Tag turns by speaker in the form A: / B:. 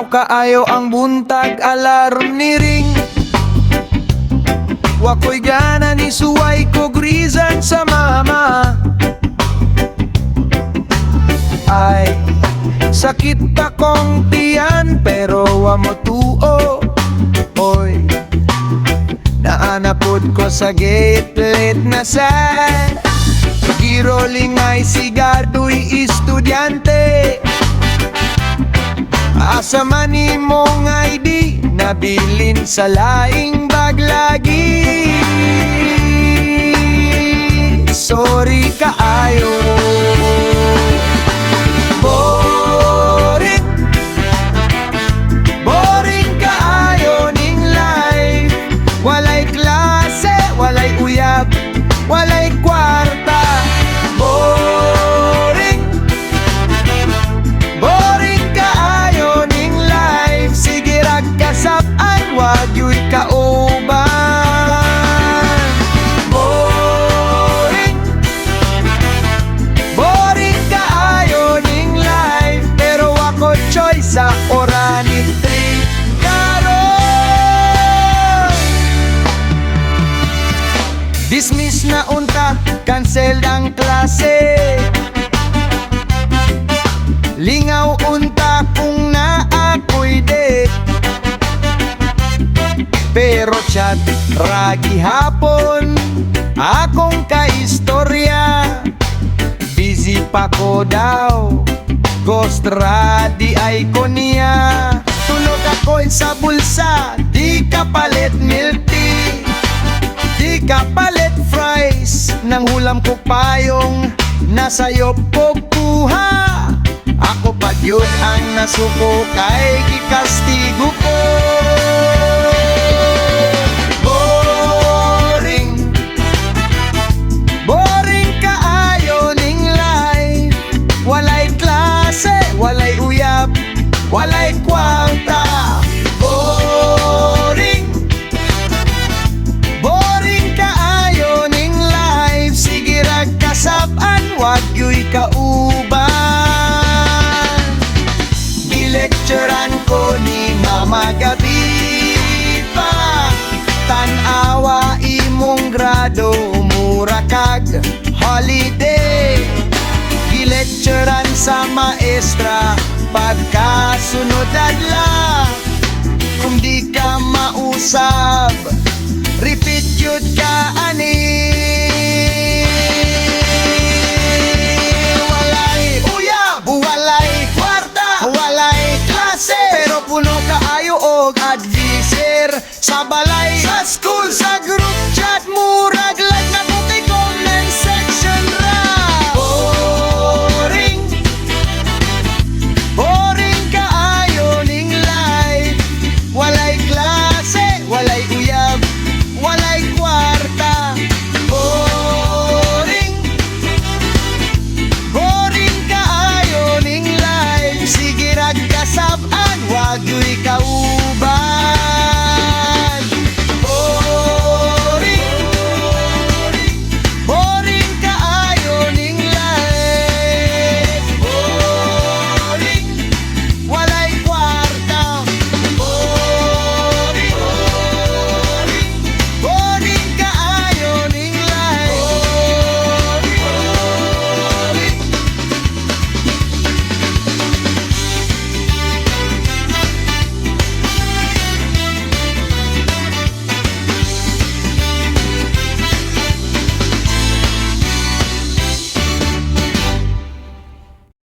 A: Tanaw kaayo ang buntag alarm ni ring. Wakoy gana ni suway ko grisan sa mama. Ay, sakit akong tiyan pero wa mo tuo. Oy, naanapod ko sa gate late na sad. Giroling ay sigado'y estudyante. Asa man imong ID nabilin sa laing baglagi. Sorry kaayo. Boring, boring kaayo ning life. Walay klase, walay uyab, walay kwarta. Boring, boring kaayo ning life. Sige rag kasap-an, wag yu'y kauban. Boring, boring kaayo ning life. Pero ako choice sa orani tree karon. Dismiss na unta, cancel ang klase. Lingaw unta kung naako'y date. Pero chat, ragi hapon, akong kaistorya. Busy pa ko daw, ghost radi ay ko niya. Tulog ako'y sa bulsa, di ka palit milk tea. Di ka palit fries, nang hulam ko payong nasa'yo pagkuha. Ako pa yun ang nasuko kay gikastigo ko. Boring, boring kaayo ning life. Walay klase, walay uyab, walay kwarta. Boring, boring kaayo ning life. Sige rag kasap-an, wag yu'y kauban. Lecturean ko ni mama gabi pa. Tanawa imong grado, mura kag holiday. Gilecturean sa maestra, pagkasunod adla. Kung di ka mausab, repeat yun ka ani. Pero puno kaayo og advisor sa balay